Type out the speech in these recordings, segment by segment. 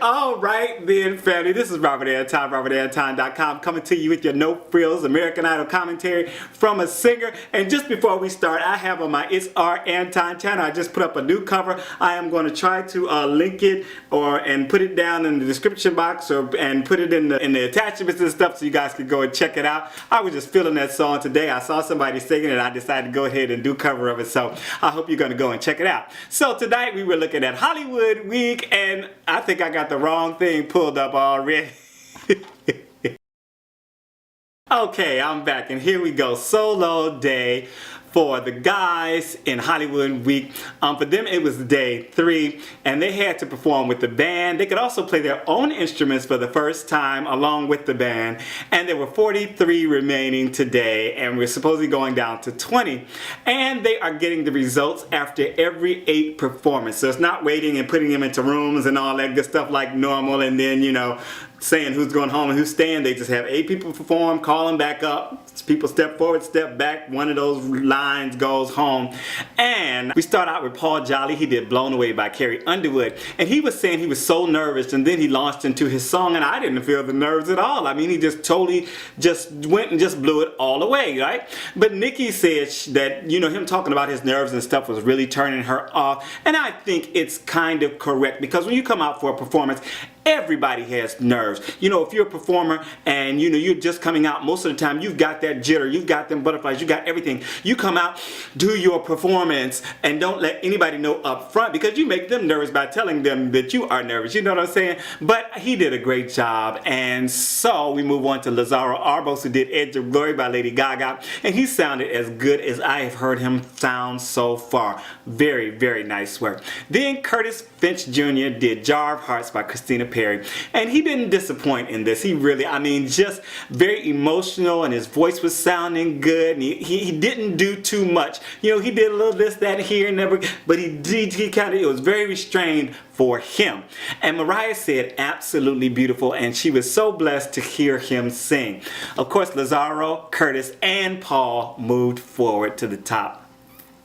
All right then, family, this is Robert Anton, robertantonnyc, coming to you with your no frills American Idol commentary from a singer. And just before we start, I have on my It's R Anton channel, I just put up a new cover. I am going to try to link it and put it down in the description box and put it in the attachments and stuff so you guys can go and check it out. I was just feeling that song today. I saw somebody singing it and I decided to go ahead and do cover of it. So I hope you're going to go and check it out. So tonight we were looking at Hollywood Week, and I think I got the wrong thing pulled up already. Okay, I'm back and here we go. Solo day for the guys in Hollywood Week. For them it was day 3 and they had to perform with the band. They could also play their own instruments for the first time along with the band, and there were 43 remaining today and we're supposedly going down to 20, and they are getting the results after every 8 performances. So it's not waiting and putting them into rooms and all that good stuff like normal and then, you know, saying who's going home and who's staying. They just have 8 people perform, call them back up. People step forward, step back. One of those lines goes home. And we start out with Paul Jolley. He did Blown Away by Carrie Underwood. And he was saying he was so nervous, and then he launched into his song and I didn't feel the nerves at all. I mean, he just totally just went and just blew it all away, right? But Nikki said that, you know, him talking about his nerves and stuff was really turning her off. And I think it's kind of correct, because when you come out for a performance, everybody has nerves. You know, if you're a performer and you know you're just coming out, most of the time you've got that jitter, you've got them butterflies, you got everything. You come out, do your performance, and don't let anybody know up front, because you make them nervous by telling them that you are nervous. You know what I'm saying? But he did a great job. And so we move on to Lazaro Arbos, who did Edge of Glory by Lady Gaga, and he sounded as good as I have heard him sound so far. Very, very nice work. Then Curtis Finch Jr. did Jar of Hearts by Christina, Perri, and he didn't disappoint in this. He really, I mean, just very emotional, and his voice was sounding good, and he didn't do too much. You know, he did a little this, that, here, and never, but he kind of, it was very restrained for him. And Mariah said absolutely beautiful, and she was so blessed to hear him sing. Of course, Lazaro, Curtis, and Paul moved forward to the top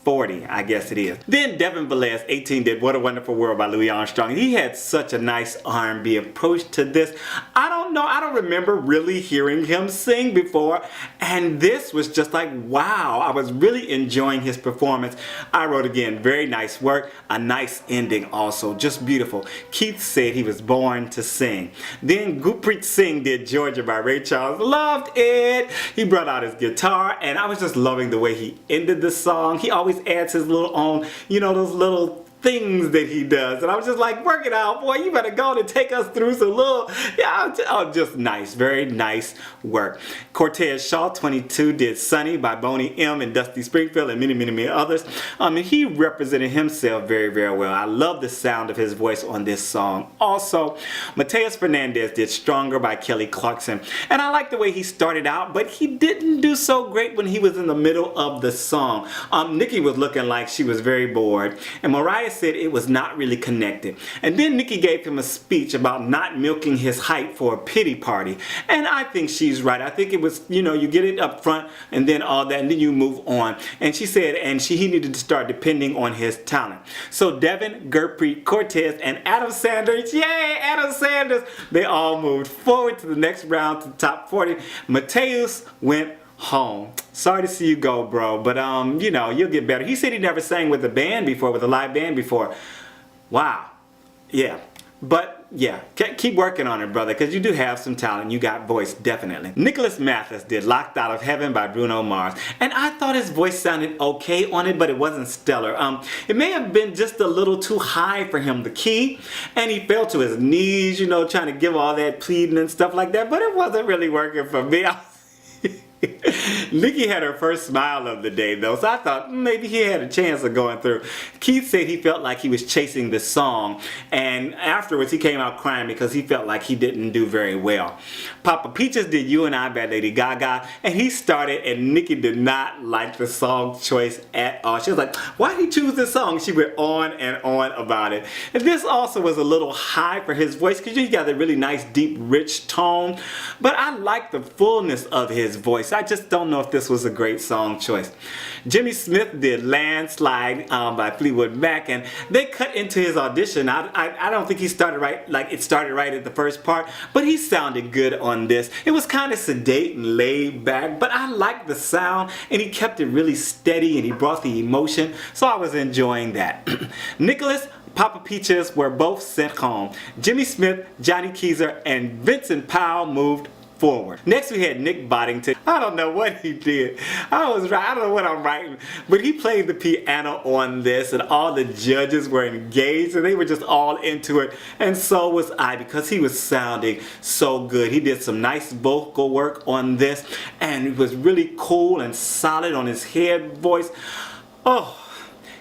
40, I guess it is. Then Devin Velez, 18, did What a Wonderful World by Louis Armstrong. He had such a nice R&B approach to this. I don't know, I don't remember really hearing him sing before, and this was just like, wow. I was really enjoying his performance. I wrote again, very nice work, a nice ending also, just beautiful. Keith said he was born to sing. Then Gurpreet Singh did Georgia by Ray Charles. Loved it. He brought out his guitar, and I was just loving the way he ended the song. He always adds his little own, you know, those little things that he does, and I was just like, work it out, boy, you better go and take us through some little, yeah, oh, just nice, very nice work. Cortez Shaw, 22, did Sunny by Boney M and Dusty Springfield and many, many, many others. And he represented himself very, very well. I love the sound of his voice on this song. Also, Matheus Fernandes did Stronger by Clarkson, and I like the way he started out, but he didn't do so great when he was in the middle of the song. Nikki was looking like she was very bored, and Mariah said it was not really connected. And then Nikki gave him a speech about not milking his height for a pity party, and I think she's right. I think it was, you know, you get it up front and then all that, and then you move on. And she said, he needed to start depending on his talent. So Devin, Gurpreet, Cortez, and Adam Sanders, yay, Adam Sanders, they all moved forward to the next round, to the top 40. Matheus went home. Sorry to see you go, bro, but you know, you'll get better. He said he never sang with a band before, with a live band before. Wow. Yeah. But yeah, keep working on it, brother, because you do have some talent. You got voice, definitely. Nicholas Mathis did Locked Out of Heaven by Bruno Mars, and I thought his voice sounded okay on it, but it wasn't stellar. It may have been just a little too high for him, the key, and he fell to his knees, you know, trying to give all that pleading and stuff like that, but it wasn't really working for me. Nikki had her first smile of the day though, so I thought maybe he had a chance of going through. Keith said he felt like he was chasing the song, and afterwards he came out crying because he felt like he didn't do very well. Papa Peachez did You and I by Lady Gaga, and he started, and Nikki did not like the song choice at all. She was like, why did he choose this song? She went on and on about it. And this also was a little high for his voice, because he got a really nice deep rich tone, but I like the fullness of his voice. I just don't know know if this was a great song choice. Jimmy Smith did Landslide by Fleetwood Mac, and they cut into his audition. I don't think he started right, like it started right at the first part, but he sounded good on this. It was kind of sedate and laid back, but I liked the sound, and he kept it really steady, and he brought the emotion, so I was enjoying that. Nicholas, Papa Peachez were both sent home. Jimmy Smith, Johnny Keyser, and Vincent Powell moved forward. Next we had Nick Boddington. I don't know what he did. I don't know what I'm writing, but he played the piano on this, and all the judges were engaged, and they were just all into it, and so was I, because he was sounding so good. He did some nice vocal work on this, and it was really cool and solid on his head voice. Oh,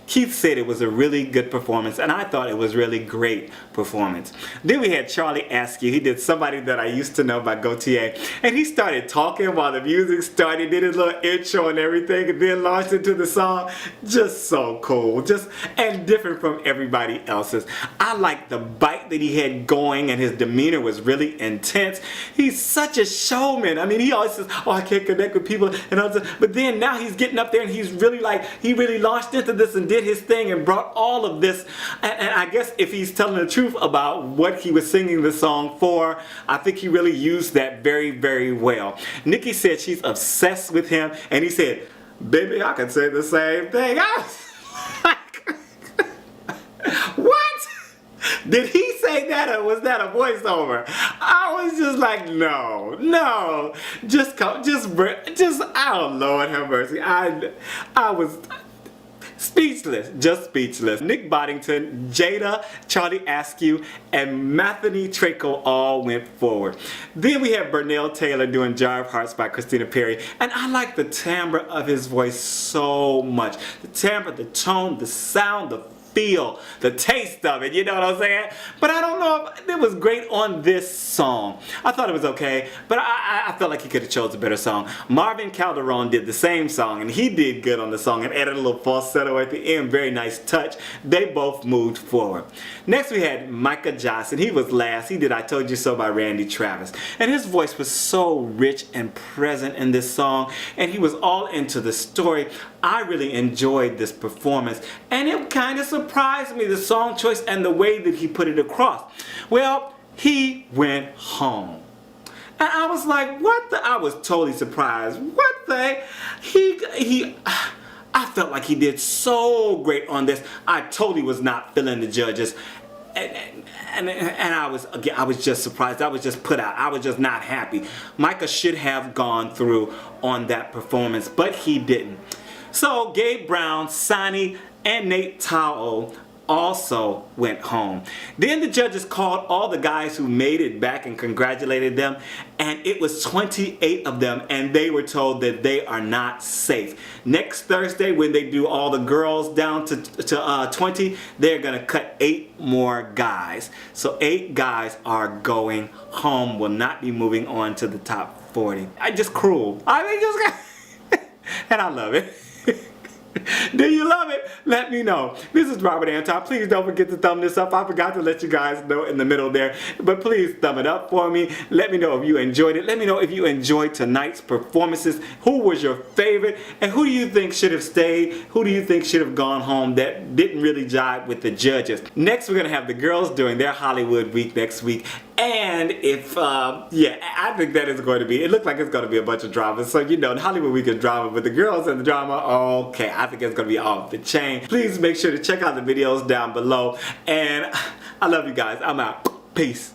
Keith said it was a really good performance, and I thought it was really great performance. Then we had Charlie Askew. He did Somebody That I Used to Know by Gautier, and he started talking while the music started, did his little intro and everything, and then launched into the song. Just so cool, and different from everybody else's. I liked the bite that he had going, and his demeanor was really intense. He's such a showman. I mean, he always says, oh, I can't connect with people, and all this, but then now he's getting up there, and he's really he really launched into this and did his thing and brought all of this, and I guess if he's telling the truth about what he was singing the song for, I think he really used that very, very well. Nikki said she's obsessed with him, and he said, baby, I can say the same thing. I was like, what? Did he say that, or was that a voiceover? I was just like, no, just, oh Lord have mercy. I was speechless, just speechless. Nick Boddington, Jada, Charlie Askew, and Matheny Traco all went forward. Then we have Burnell Taylor doing Jar of Hearts by Christina Perri, and I like the timbre of his voice so much. The timbre, the tone, the sound, the feel, the taste of it, you know what I'm saying? But I don't know if it was great on this song. I thought it was okay, but I felt like he could have chose a better song. Marvin Calderon did the same song, and he did good on the song and added a little falsetto at the end. Very nice touch. They both moved forward. Next we had Micah Johnson. He was last. He did I Told You So by Randy Travis. And his voice was so rich and present in this song, and he was all into the story. I really enjoyed this performance, and it kind of surprised me, the song choice and the way that he put it across. Well, he went home. And I was like, what the? I was totally surprised. What the? I felt like he did so great on this. I totally was not feeling the judges. And I was just surprised. I was just put out. I was just not happy. Micah should have gone through on that performance, but he didn't. So Gabe Brown, Sonny, and Nate Tao also went home. Then the judges called all the guys who made it back and congratulated them, and it was 28 of them, and they were told that they are not safe. Next Thursday, when they do all the girls down to 20, they're gonna cut 8 more guys. So 8 guys are going home, will not be moving on to the top 40. Just cruel. I mean, just and I love it. Do you love it? Let me know. This is Robert Anton. Please don't forget to thumb this up. I forgot to let you guys know in the middle there. But please thumb it up for me. Let me know if you enjoyed it. Let me know if you enjoyed tonight's performances. Who was your favorite? And who do you think should have stayed? Who do you think should have gone home that didn't really jive with the judges? Next, we're going to have the girls doing their Hollywood week next week. And if, yeah, I think that is going to be, it looks like it's going to be a bunch of drama. So, you know, the Hollywood week is drama, but the girls and the drama, okay, I think it's going to be off the chain. Please make sure to check out the videos down below. And I love you guys. I'm out. Peace.